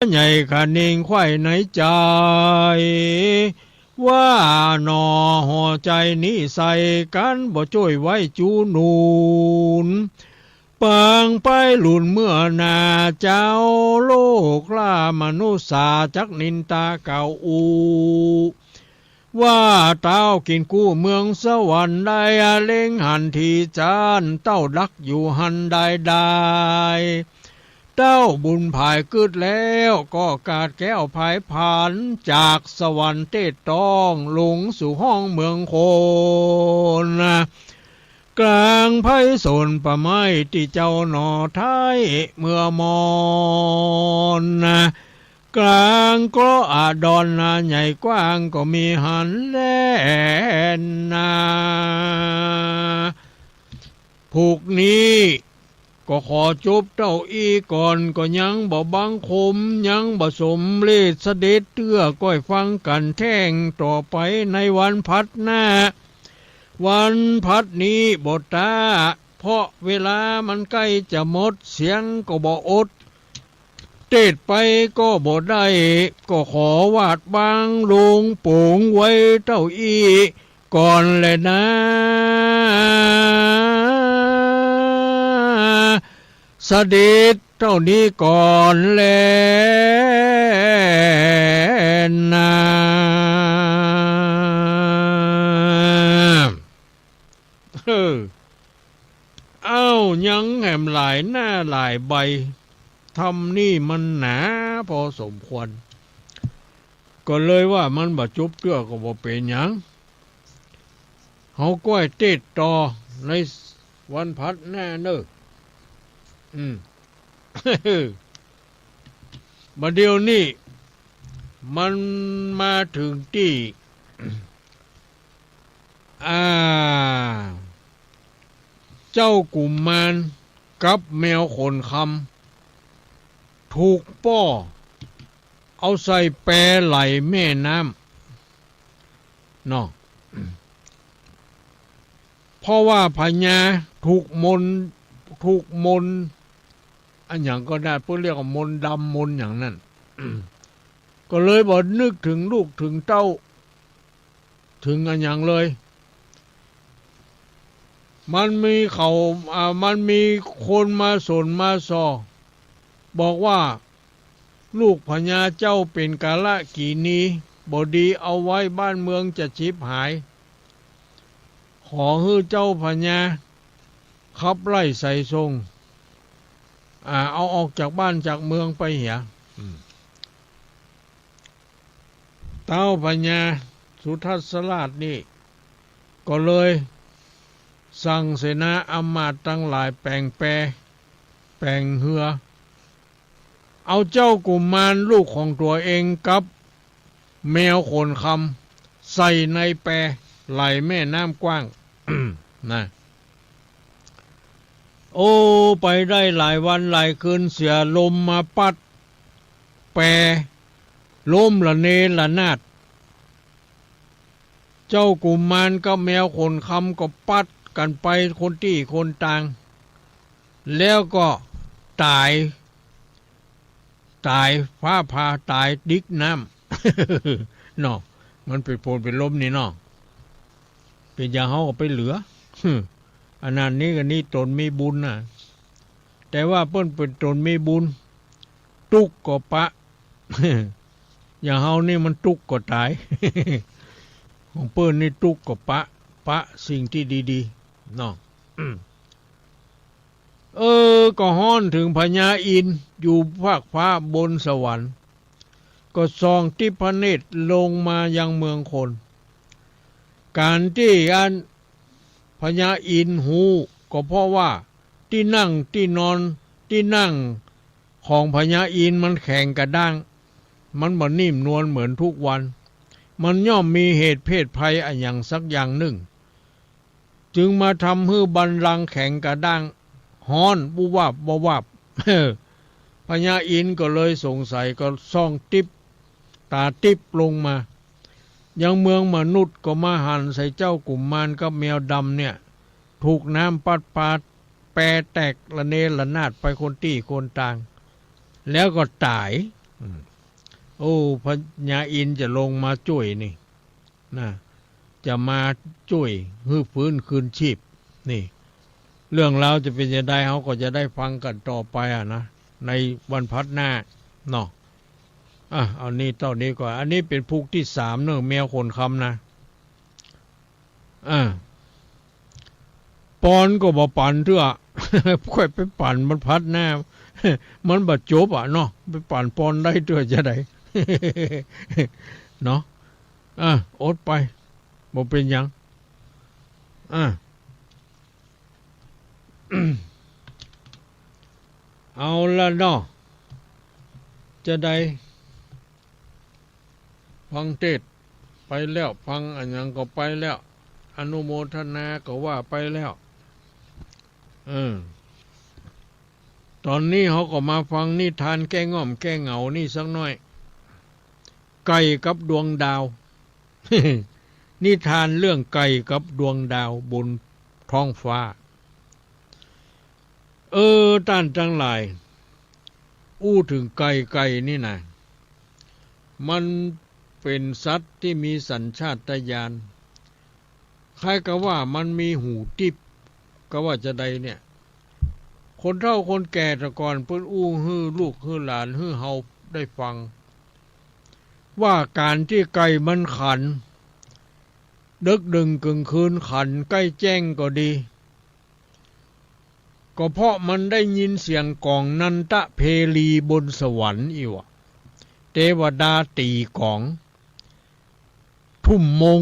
ใหญ่ขานิ่งไข่ในใจว่าหนอหัวใจนี้ใส่กันบ่ช่วยไว้จูนูนปังไปหลุนเมื่อนาเจ้าโลกล่ามนุษย์สาจักนินตาเก่าอูว่าเต้ากินกู้เมืองสวรรค์ได้เล็งหันทีจานเต้าดักอยู่หันได้เต้าบุญภายกึดแล้วก็กาดแก้วภายผ่านจากสวรรค์เตดต้องลงสู่ห้องเมืองโคนกลางไพศาลประไม้ที่เจ้าหนอไทยเมื่อมอนกลางก็อาดอนนาใหญ่กว้างก็มีหันแล่นผูกนี้ก็ขอจบเต้าอีก่อนก็ยังบ่บังคมยังบ่สมเลสเสด็จเตื้อก้อยฟังกันแท่งต่อไปในวันพัดหน้าวันพัดนี้บทตาเพราะเวลามันใกล้จะหมดเสียงก็บ่อดเตดไปก็บ่ได้ก็ขอวาดบางลงโป่งไว้เต้าอีก่อนเลยนะเสด็จเท่านี้ก่อนแลนะเอ้ายังแหมหลายหน้าหลายใบทำนี่มันหนาพอสมควรก็เลยว่ามันบ่จุบเตื้อก็บ่เป็นหยังเฮาก้อยเตดต่อในวันพัดหน้าเนอะมาเดี๋ยวนี้มันมาถึงที่เจ้ากุมมารกับแมวขนคำถูกป้อเอาใส่แปรไหลแม่น้ำเนาะเพราะว่าพญาถูกมนอันอย่างก็ได้เพื่อเรียกว่ามนดำมนอย่างนั้น ก็เลยบอกนึกถึงลูกถึงเต้าถึงอันอย่างเลยมันมีคนมาสนมาสอบอกว่าลูกพญาเจ้าเป็นกาละกีนีบดีเอาไว้บ้านเมืองจะชิบหายขอให้เจ้าพญาขับไล่ใส่ทรงเอาออกจากบ้านจากเมืองไปเหียเต้าพญาสุทัศราชนี่ก็เลยสั่งเสนาอำมาตย์ทั้งหลายแปลงเหือเอาเจ้ากุมารลูกของตัวเองกับแมวขนคำใส่ในแปรไหลแม่น้ำกว้าง นะโอ้ไปได้หลายวันหลายคืนเสียลมมาปัดแปรลมละเนละนาดเจ้ากุมารกับแมวขนคำก็ปัดกันไปคนที่คนต่างแล้วก็ตายฟ้าผ่าตายดิกน้ำ เนาะมันเป็นโพลเป็นลมนี่เนาะเป็นอย่างเขาก็ไปเหลือ อันนั้นนี้ก็นี่ตนมีบุญนะแต่ว่าเปิ้นเป็นตนมีบุญตุกก็ปะ อย่างเฮานี่มันตุกก็ตาย ของเปิ้นนี่ตุกก็ปะสิ่งที่ดีๆเนาะ ก็ฮ้อนถึงพญาอินทร์อยู่ภาคฟ้าบนสวรรค์ก็ส่องทิพเนตรลงมายังเมืองคนการที่พญาอินทร์หูก็เพราะว่าที่นั่งที่นอนที่นั่งของพญาอินทร์มันแข็งกระด้างมันบ่นิ่มนวลเหมือนทุกวันมันย่อมมีเหตุเพศภัยอย่างสักอย่างหนึ่งจึงมาทำให้บัลลังก์แข็งกระด้างฮ้อนบุวับ พญาอินทร์ก็เลยสงสัยก็ส่องตาติบลงมายังเมืองมนุษย์ก็มาหันใส่เจ้ากุมมารกับแมวดำเนี่ยถูกน้ำปาดแปรแตกละเนระนาดไปคนที่คนต่างแล้วก็ตาย โอ้พญาอินทร์จะลงมาช่วยนี่นะจะมาช่วยฮื้อฟื้นคืนชีพนี่เรื่องราวจะเป็นยังไงเขาก็จะได้ฟังกันต่อไปนะในวันพัดหน้าเนาะเอานี่เท่านี้ก่อนอันนี้เป็นพุกที่3เนอะแมวขนคำนะปอนก็บ่ปั่นเถอะค่อยไปปั่นมันพัดหน้ามันบาดจบเนาะไปปั่นปอนได้เถอะจะได้ เนาะอดไปบ่เป็นหยังเอาละเนาะจะได้ฟังเทศไปแล้วฟังอันยังก็ไปแล้วอนุโมทนาก็ว่าไปแล้วตอนนี้เขาก็มาฟังนิทานแก้ง่อมแก้เหงานี่สักหน่อยไก่กับดวงดาว นิทานเรื่องไก่กับดวงดาวบนท้องฟ้าท่านทั้งหลายถึงไก่นี่นะมันเป็นสัตว์ที่มีสัญชาตญาณคล้ายกับว่ามันมีหูทิพย์ก็ว่าจะใดเนี่ยคนเฒ่าคนแก่แต่ก่อนเพิ่นฮื้อลูกฮื้อหลานฮื้อเฮาได้ฟังว่าการที่ไก่มันขันดึกดึงกึ่งคืนขันใกล้แจ้งก็ดีก็เพราะมันได้ยินเสียงกองนันตะเพลีบนสวรรค์อีวะเทวดาตีกองทุ่มมง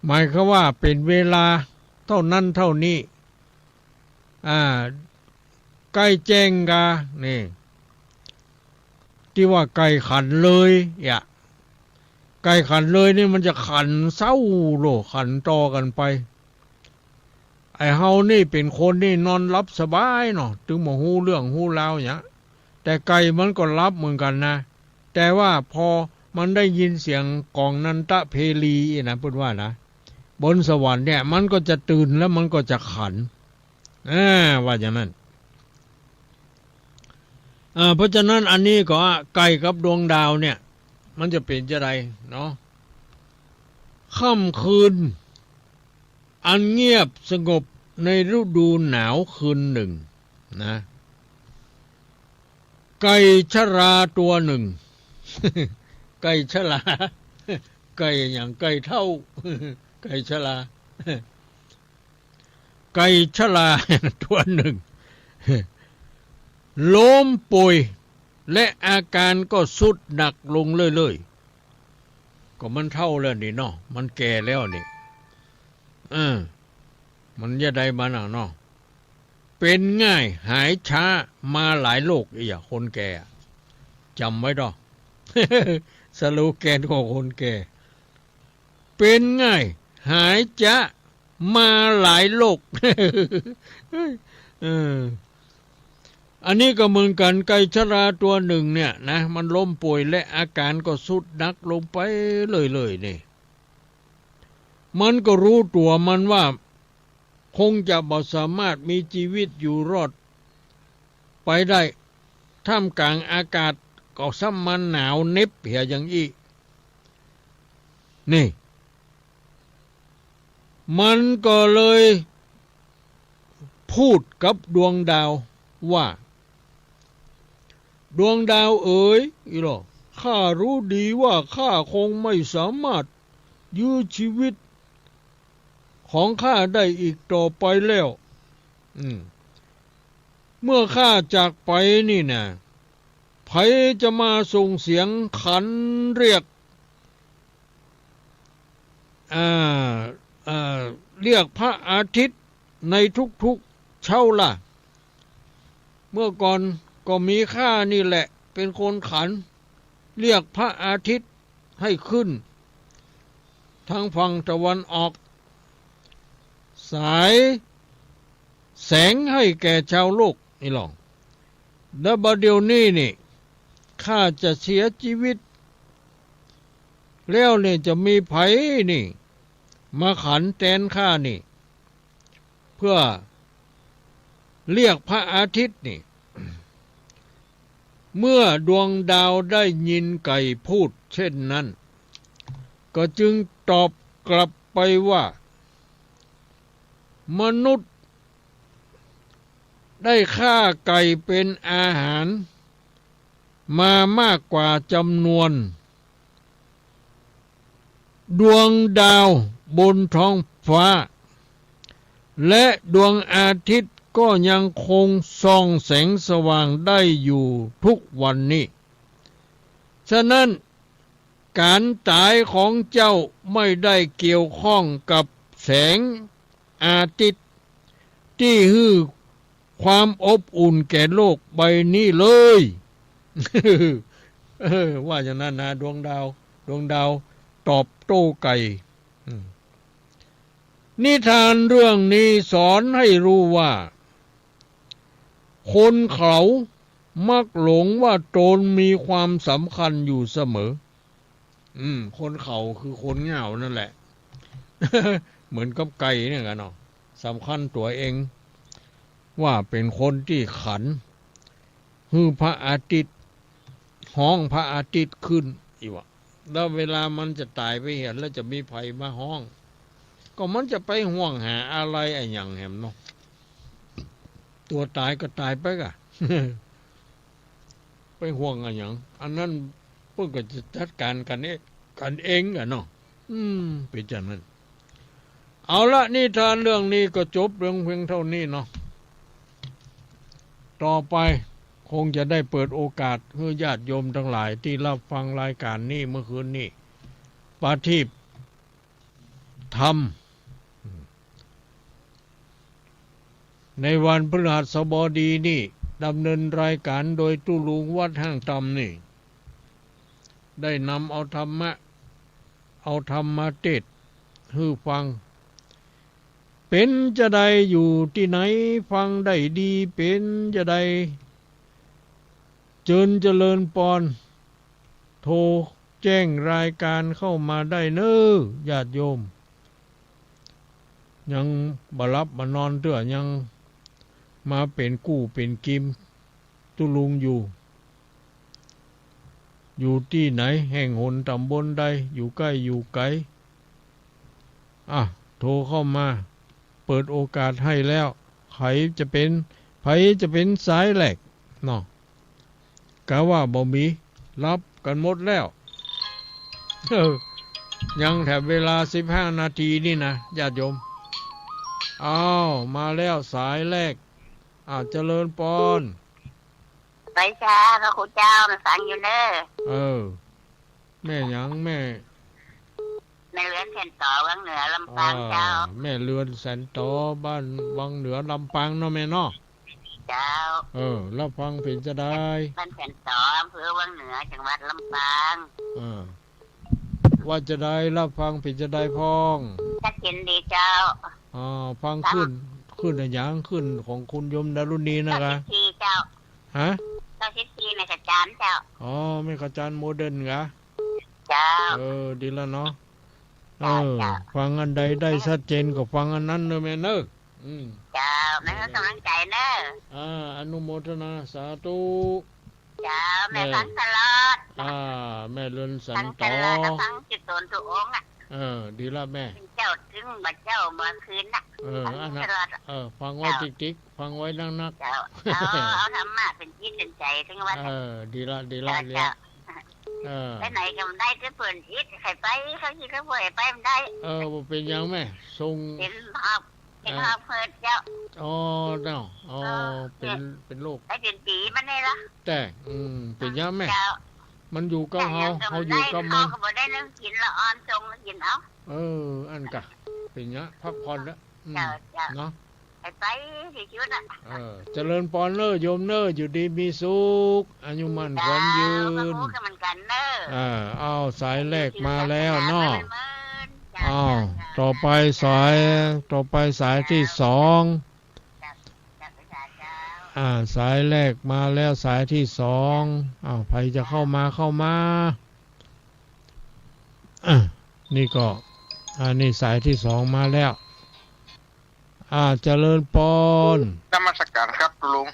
หมายคือว่าเป็นเวลาเท่านั้นเท่านี้ใกล้แจ้งกานี่ที่ว่าไก่ขันเลยไก่ขันเลยนี่มันจะขันเศร้าโลขันต่อกันไปไอ้เฮานี่เป็นคนนี่นอนรับสบายเนาะถึงมาฮู้เรื่องฮู้ราวเนี่ยแต่ไก่มันก็รับเหมือนกันนะแต่ว่าพอมันได้ยินเสียงกองนันตะเพลีนะพูดว่านะบนสวรรค์เนี่ยมันก็จะตื่นแล้วมันก็จะขันว่าอย่างนั้นเพราะฉะนั้นอันนี้ก็ไก่กับดวงดาวเนี่ยมันจะเป็นจะไรเนาะค่ำคืนอันเงียบสงบในฤดูหนาวคืนหนึ่งนะไก่ชราตัวหนึ่ง ไก่ชรา ไก่อย่างไก่เท่า ไก่ชรา ไก่ชราตัวหนึ่ง ล้มป่วยและอาการก็สุดหนักลงเรื่อยๆก็มันเท่าแล้วนี่เนาะมันแก่แล้วนี่มันจะได้มาเนาะเป็นง่ายหายช้ามาหลายโรคคนแก่จำไว้ดอก สโลแกนของคนแก่เป็นง่ายหายช้ามาหลายโรค อันนี้ก็เหมือนกันไก่ชราตัวหนึ่งเนี่ยนะมันล้มป่วยและอาการก็สุดหนักลงไปเลยนี่มันก็รู้ตัวมันว่าคงจะบ่สามารถมีชีวิตอยู่รอดไปได้ท่ามกลางอากาศก็ซ้ำมันหนาวเน็บเหี่ยอย่างอีนี่มันก็เลยพูดกับดวงดาวว่าดวงดาวเอ๋ยข้ารู้ดีว่าข้าคงไม่สามารถยื้อชีวิตของข้าได้อีกต่อไปแล้วเมื่อข้าจากไปนี่นะไผจะมาส่งเสียงขันเรียกเรียกพระอาทิตย์ในทุกๆเช้าล่ะเมื่อก่อนก็มีข้านี่แหละเป็นคนขันเรียกพระอาทิตย์ให้ขึ้นทางฝั่งตะวันออกสายแสงให้แก่ชาวโลกนี่หรอกและบัดเดี๋ยวนี้นี่ข้าจะเสียชีวิตแล้วเนี่ยจะมีไผนี่มาขันแทนข้านี่เพื่อเรียกพระอาทิตย์นี่ เมื่อดวงดาวได้ยินไก่พูดเช่นนั้นก็จึงตอบกลับไปว่ามนุษย์ได้ฆ่าไก่เป็นอาหารมามากกว่าจำนวนดวงดาวบนท้องฟ้าและดวงอาทิตย์ก็ยังคงส่องแสงสว่างได้อยู่ทุกวันนี้ฉะนั้นการตายของเจ้าไม่ได้เกี่ยวข้องกับแสงอาทิตย์ที่ให้ความอบอุ่นแก่โลกใบนี้เลย ว่าอย่างนั้นนะดวงดาวตอบโต้ไก่นิทานเรื่องนี้สอนให้รู้ว่าคนเขามักหลงว่าตนมีความสำคัญอยู่เสมอคนเขาคือคนเหงานั่นแหละ เหมือนกับไก่เนี่ยกันเนาะสำคัญตัวเองว่าเป็นคนที่ขันฮือพระอาทิตย์ห้องพระอาทิตย์ขึ้นอีวะแล้วเวลามันจะตายไปเห็นแล้วจะมีไผมาห้องก็มันจะไปห่วงหาอะไรไอ้อย่างแหมเนาะตัวตายก็ตายไปกะ ไปห่วงอะไรอย่างอันนั้นเพิ่งก็จะจัดการกันเองอะเนาะเป็นจังนั้นเอาละนิทานเรื่องนี้ก็จบเรื่องเพียงเท่านี้เนาะต่อไปคงจะได้เปิดโอกาสให้ญาติโยมทั้งหลายที่รับฟังรายการนี้เมื่อคืนนี้ปาทีปธรรมในวันพฤหัสบดีนี่ดำเนินรายการโดยตู้ลุงวัดห้างธรรมนี่ได้นำเอาธรรมมาเทศน์ให้ฟังเป็นจะได้อยู่ที่ไหนฟังได้ดีเป็นจะได้เจริญปอนโทรแจ้งรายการเข้ามาได้เน้อญาติโยมยังบ่หลับบ่นอนเตื้อยังมาเป็นกู้เป็นกิมตุลุงอยู่ที่ไหนแห่งหนตำบลใดอยู่ใกล้อยู่ไกลโทรเข้ามาเปิดโอกาสให้แล้วใครจะเป็นสายแหลกเนาะกะว่าบ่มีรับกันหมดแล้ว ยังแถบเวลา15 นาทีนี่นะญาติโยมมาแล้วสายแรกเจริญปอนไปจ้าพระคุณเจ้ามันฟังอยู่เนอแม่หยังแม่เรือนแสนต่อวังเหนือลำปางเจ้าแม่เรือนแสนต่อบ้านวังเหนือลำปางเนาะแม่เนาะเจ้ารับฟังผิดจะได้บ้านแสนต่ออำเภอวังเหนือจังหวัดลำปางว่าจะได้รับฟังผิดจะได้พ้องชัดเจนดีเจ้าฟังขึ้นอะไรอย่างขึ้นของคุณยมดารุณีนะคะเจ้าฮะ94ในขจารเจ้าไม่ขจารโมเดิร์นเหรอเจ้าดีแล้วเนาะฟังอันใดได้ชัดเจนก็ฟังอันนั้นเนอะแม่เนอะเจ้าแม่ก็กำลังใจเนอะอนุโมทนาสาธุเจ้าแม่ฟังตลอดแม่เรือนสันต่อฟังจิตตนทุกองค์ดีละแม่เจ้าถึงบัดเจ้าเมื่อคืนน่ะอันนั้นฟังไว้ติ๊กฟังไว้นักเจ้าเอาธรรมะเป็นจิตเป็นใจถึงวันดีละไปไหนก็ได้ก็เปิดอิดใครไปเขาคิดเขาป่วยไปมันได้เป็นยังแม่ทรงเป็นภาพเพิดเจ้าเนาะเป็นโรคได้เป็นปีมันนี่ละแต่เป็นยังแม่มันอยู่กับเขาอยู่กับมันเขาบ่ได้เรื่องกินละอ่อนทรงแล้วกินเอาอันกะเป็นยังพักผ่อนแล้วเนาะไปที่ชุดเจริญปอนเนอโยมเนออยู่ดีมีสุขอายุมั่นขวัญยืนสายแรกมาแล้วเนาะต่อไปสายที่2สายแรกมาแล้วสายที่2ใครจะเข้ามานี่ก็นี่สายที่2มาแล้วเจริญปอนนมัสการครับลุง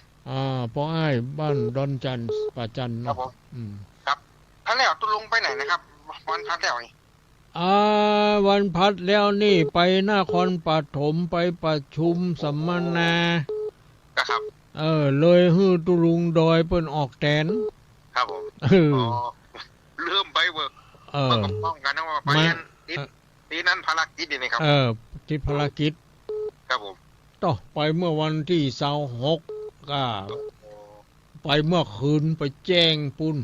พ่ออ้ายบ้านดอนจันทร์ป่าจันทร์ ครับ เนาะ ผม อืม ครับท่านแล้วตุลุงไปไหนนะครับวันพักแล้วนี่ วันพัดแล้วนี่ไปนครปฐมไปประชุมสัมมนา ก็ครับ เลยฮื้อตุลุงดอยเปิ้นออกแตน ครับผม เออ อ๋อเริ่มไปเวิร์ก เอ เวิร์ อ กกับป้องกันนะว่าไปอันทีนั้นภารกิจนี่ครับ ติดภารกิจ ครับผม ต่อไปเมื่อวันที่26ก็ โอ้ ไปเมื่อคืนไปแจ้งปุ่น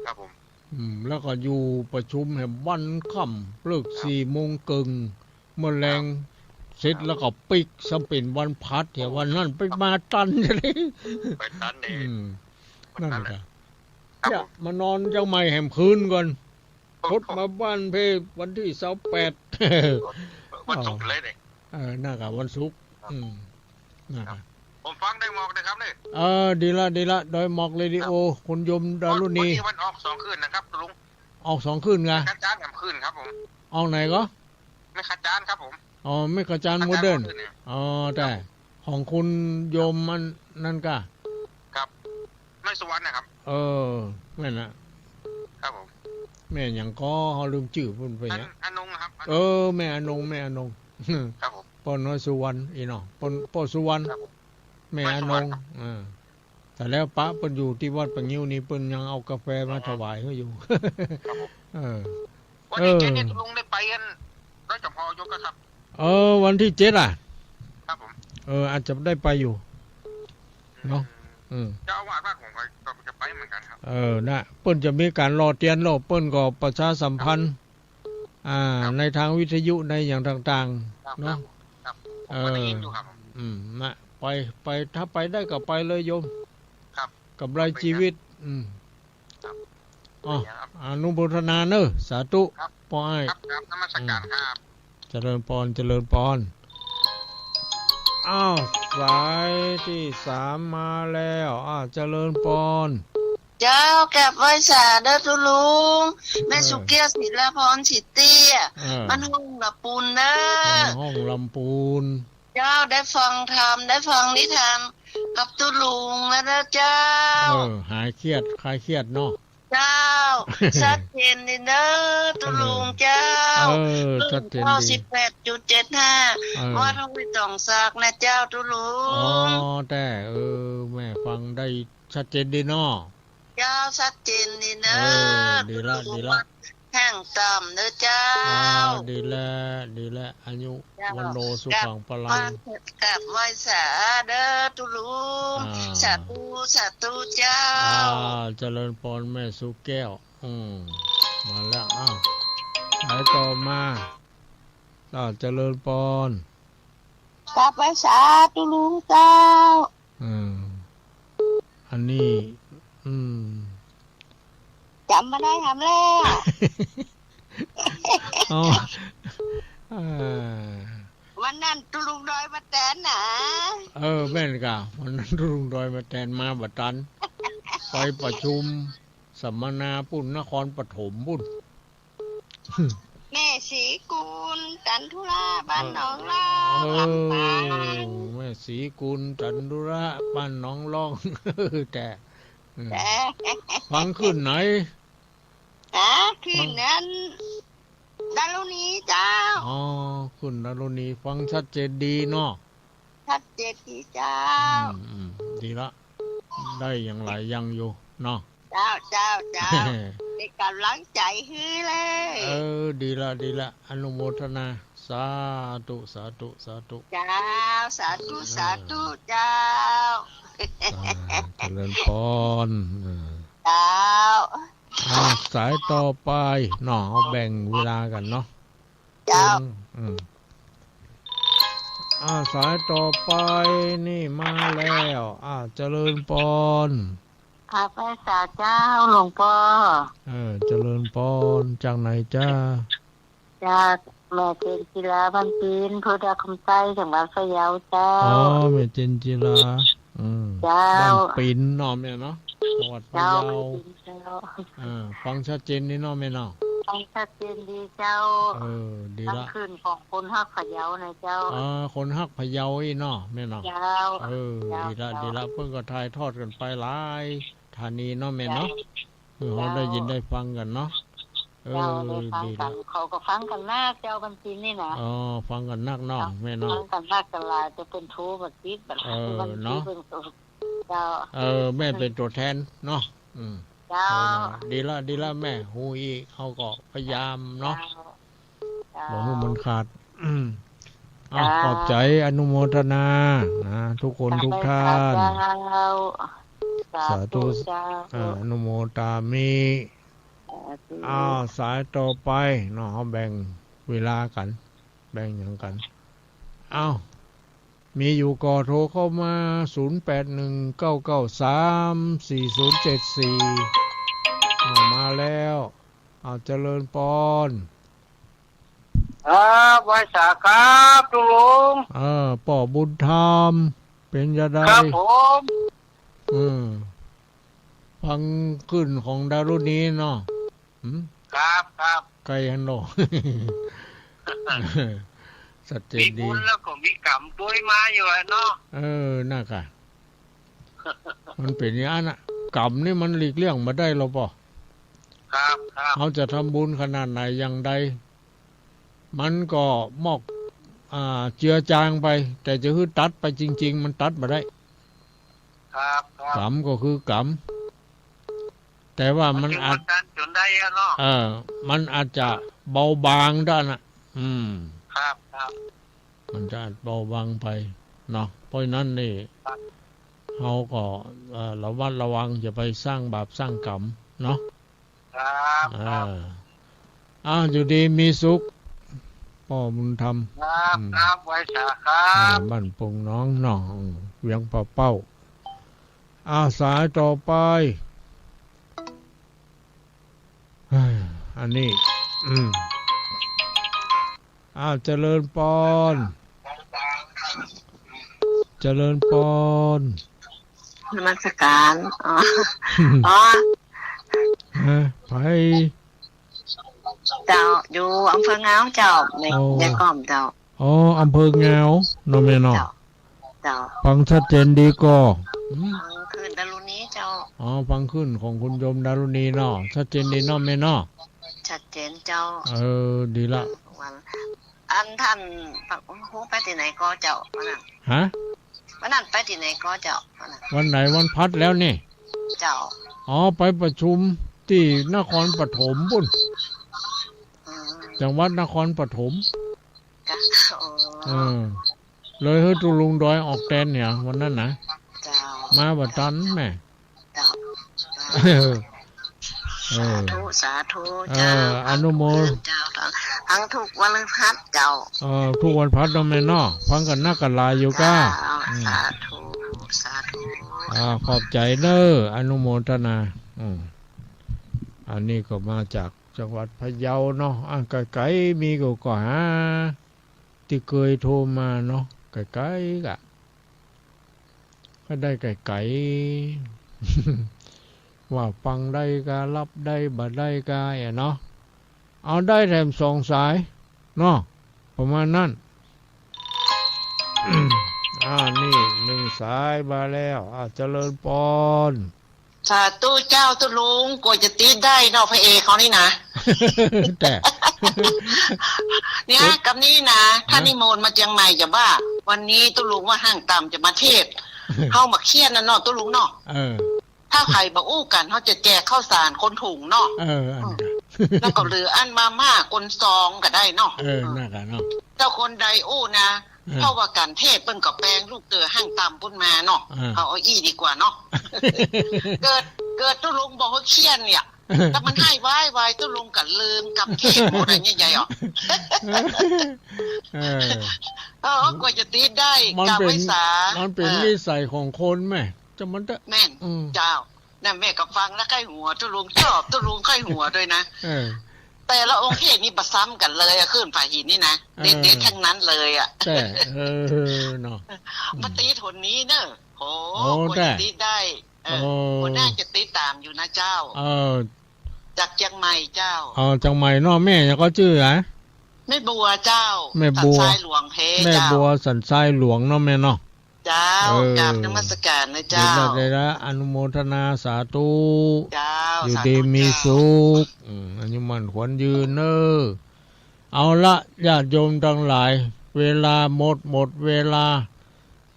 ครับผม แล้วก็อยู่ประชุมแห่งวันค่ำเลิก4 โมงครึ่งเมื่อแรงเสร็จแล้วก็ปิกสำเป็นวันพัดเดี๋ยววันนั้นไปมาตันจะได้ ไปตันเอง นั่นแหละ ครับ เนี่ย ผม มานอนจังไม่แหมคืนก่อนพด ผม มาบ้านเพวันที่28 วันศุกร์เลยเนี่ย น่ากับวันศุกร์น่ากับ ผมฟังได้หมอกนะครับเนี่ย ดีละดอยหมอกเรดิโอคุณยมดารุณี วันออก2 คืนนะครับตุลุง ออก2 คืนไง ขจานกับคืนครับผม ออกไหนก็ ไม่ขจานครับผม ไม่กระจานโมเดิร์น ขจาเนี่ย แต่ของคุณโยมมันนั่นก็ ครับไม่สุวรรณนะครับ แม่นนะ ครับผม แม่อย่างก็เขาลืมชื่อพุ่นไปเนี่ย อนงนะครับ แม่อนง ครับผม ปอนน้อยสุวรรณอีเนาะปอสุวรรณ ครับผม แม่อนงแต่แล้วปะเปิ้นอยู่ที่วัดปะงิ้วนี่เปิ้นยังเอากาแฟมาถวายเขาอยู่ ครับผม เออ วันนี้เจนี่ตุลุงได้ไปกันร้อยจำพอยกครับ วันที่7ครับผม อาจจะได้ไปอยู่ เนาะ เจ้าอาวาสวัดผมก็จะไปเหมือนกันครับ นะเปิ้นจะมีการรอเตียนรอเปิ้นก็ประชาสัมพันธ์ในทางวิทยุในอย่างต่าง ครับ ๆเนาะ ครับผมก็ได้ยินอยู่ครับผม นะไปถ้าไปได้ก็ไปเลยโยม ครับ กับรายชีวิตครับ อ๋ออนุโมทนาเนอะสาธุ ครับ ปอย ครับครับนมัสการครับ เจริญพรอ้าวสายที่3มาแล้วเจริญพร เจ้าแก็บไว้สาเด้อทุลุงแม่สุเกียศิลาพรสิเตี้ยมันห้องละปูนเด้อ ห้องลำปูน เจ้าได้ฟังธรรมได้ฟังนิทานกับทุลุงแล้วนะเจ้า หายเครียดคลายเครียดเนาะ เจ้าชัดเจนดีเด้อทุลุงเจ้า ชัดเจนดี 18.75ว่าต้องไปต้องซากนะเจ้าทุลุง แต่แม่ฟังได้ชัดเจนดีเนาะ เจ้าชัดเจนดีเด้อ ดีละ แห้งต่ำเด้อเจ้า ดีแล้วอายุวันโนสุขังพลัง กับไหว้สาเด้อตุลุงสาธุเจ้า เจริญพรแม่สุแก้วมาแล้วสายต่อมาเจริญพร กับไหว้สาตุลุงเจ้า อันนี้จำมาได้ทำแล้ว วันนั้นตุลุงดอยมาแตนนะ แม่นกะวันนั้นลุงดอยมาแทนมาบัดตัน ไปประชุมสัมมนาปุ่นนครปฐมปุ่น แม่ศรีกุลจันทุราบ้านหนองลองลำปาง แม่ศรีกุลจันทุระบ้านหนองล่อง แต่ฟังขึ้นไหน คืนนั้นดารุณีเจ้า คุณดารุณีฟังชัดเจนดีเนาะ ชัดเจนดีเจ้า ดีละ ได้อย่างไรยังอยู่เนาะ เจ้าเป็นกำลังใจให้เลย ดีละอนุโมทนาสาธุ เจ้าสาธุเจ้า เจริญพร เจ้า สายต่อไปเนาะแบ่งเวลากันเนาะ เจ้า สายต่อไปนี่มาแล้วเจริญพร ข้าพเจ้าเจ้าหลวงพ่อ เจริญพรจากไหนจ้า จากแม่เจนจิลาบันปีนพุทธคำใต้จังหวัดพะเยาเจ้า แม่เจนจิลาเจ้าบ้านปิ่นเนาะแม่เนาะจังหวัดพะเยาฟังชัดเจนนี่เนาะแม่เนาะ ฟังชัดเจนดีเจ้า ดี ทั้ง ละ คืนของคนฮักพะเยานะเจ้า คนฮักพะเยาอีเนาะแม่เนาะ เจ้า ดีละเพิ่นก็ถ่ายทอดกันไปหลายธานีเนาะแม่ เจ้า เนาะเขาได้ยินได้ฟังกันเนาะ เจ้าได้ฟัง ดี กั ละ นเขาก็ฟังกันมากเจ้าบัญชีนี่นะ ฟังกันนักเนาะแม่เนาะ ฟังกันมากกันหลายจะเป็นทูบัดติดบัดบัญชีเพิ่นก็เจ้า แม่เป็นตัวแทนเนาะ เจ้า ดีละแม่ฮู้อีเขาก็พยายามเนาะ เจ้า บ่ฮู้มันขาดขอบใจอนุโมทนานะทุกคนทุกท่าน สาธุเจ้า อนุโมตามิสายต่อไปเนาะเขาแบ่งเวลากัน แบ่งอย่างกันมีอยู่ก่อโทรเข้ามา0819934074มาแล้วเจริญปอนครับไว้สาครับตุลุงป่อบุญธรรมเป็นยาได ครับผม ฟังขึ้นของดารุณีเนาะครับไกลฮันโน สัจเจนดีมีบุญแล้วก็มีกรรมด้วยมาอยู่เนาะน่าค่ะ มันเป็นอย่างนั้นกรรมนี่มันหลีกเลี่ยงมาได้หรอป่ะครับเขาจะทำบุญขนาดไหนอย่างใดมันก็มอกเจือจางไป แต่จะคือตัดไปจริงๆมันตัดมาได้กรรมก็คือกรรมแต่ว่ามันอาจจนได้เนาะมันอาจจะเบาบางด้านครับมันจะเบาบางไปเนาะเพราะนั้นนี่เขาก็ระวัดระวังอย่าไปสร้างบาปสร้างกรรมเนาะอยู่ดีมีสุขพ่อบุญธรรมครับไว้สาครับบ้านปงน้องเวียงป่าเป้าสายต่อไปอันนี้เจริญปอนนมัสการไปเจ้าอยู่อำเภอเงาเจ้าในกล่อมเจ้าอำเภอเงาโนเมนอเจ้าฟังชัดเจนดีก็ขึ้นดารุณีเจ้าฟังขึ้นของคุณโยมดารุณีเนาะชัดเจนดีเนาะแม่เนาะชัดเจนเจ้าดีละอันท่านฮู้ไปที่ไหนก็เจ้าวันนั้นไปที่ไหนก็เจ้าวันไหนวันพัดแล้วนี่เจ้าไปประชุมที่นครปฐมบุญจังหวัดนครปฐมเลยให้ตุลุงดอยออกแตนเนี่ยวันนั้นนะมาบัดตันแม่สาธุเจ้าอนุโมททั้งทุกวันพัดเจ้าทุกวันพัดเราไม่นอฟังกันนักกันลายอยู่ก้าสาธุขอบใจเนออนุโมทนาอันนี้ก็มาจากจังหวัดพะเยาเนาะไกลๆมีก็หาที่เคยโทรมาเนาะไกลๆก็ได้ไกลๆว่าฟังได้ก็รับได้บัดได้ก็เนาะเอาได้แถม2 สายเนาะประมาณนั้นนี่1 สายมาแล้วเจริญปอนสาธุเจ้าตุลุงกว่าจะตีได้เนาะพระเอกเขานี่นะแต่เนี่ยกับนี้นะท่านนิมนต์มาเชียงใหม่จะว่าวันนี้ตุลุงว่าห้างต่ำจะมาเทศเข้ามาเคียนนั่นเนาะตุลุงเนาะถ้าใครบอกอู้กันเขาจะแจกข้าวสารคนถุงเนาะแล้วก็เหลืออันมาม่าคนซองก็ได้เนาะน่ากันเนาะเจ้าคนใดอู้นะเพราะว่าการเทศเปิ้นกับแปลงลูกเตือห้างต่ำพุ่นมาเนาะเอาดีกว่าเนาะเกิดตุลุงบอกว่าเคียนเนี่ยแต่มันให้ไว้ตุลุงกันลืมกับเทศหมดอะไรใหญ่ๆกว่าจะตีได้กาไว้สามันเป็นนิสัยของคนแม่จะมันแม่นเจ้านั่นแม่ก็ฟังแล้วใกล้หัวตุลุงชอบตุลุงใกล้หัวด้วยนะแต่ละองค์เทศนี่ประซ้ำกันเลยขึ้นฝ่ายหินนี่นะเด็ดๆทั้งนั้นเลยแต่เนาะมาตีถนนี้เนอะโอ้คนตีได้คนน่าจะตีตามอยู่นะเจ้า จากเชียงใหม่เจ้าจังใหม่เนาะแม่ยังก็ชื่ออะแม่บัวเจ้าแม่บัวสันทรายหลวงเพแม่บัวสันทรายหลวงเนาะแม่เนาะเจ้ากราบนมัสการนะเจ้าได้ละอนุโมทนาสาธุเจ้าอยู่ดีมีสุขอายุมั่นขวัญยืนเน้อเอาละญาติโยมทั้งหลายเวลาหมดเวลา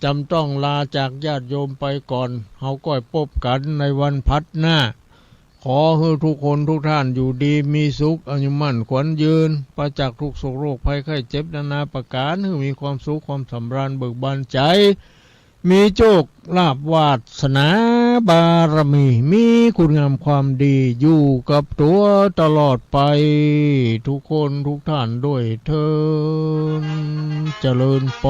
จำต้องลาจากญาติโยมไปก่อนเฮาก็พบกันในวันพัดหน้าขอให้ทุกคนทุกท่านอยู่ดีมีสุขอายุมั่นขวัญยืนปราศจากทุกโศกโรคภัยไข้เจ็บนานาประการให้มีความสุขความสำราญเบิกบานใจมีโชคลาภวาสนาบารมีคุณงามความดีอยู่กับตัวตลอดไปทุกคนทุกท่านด้วยเถิดเจริญพร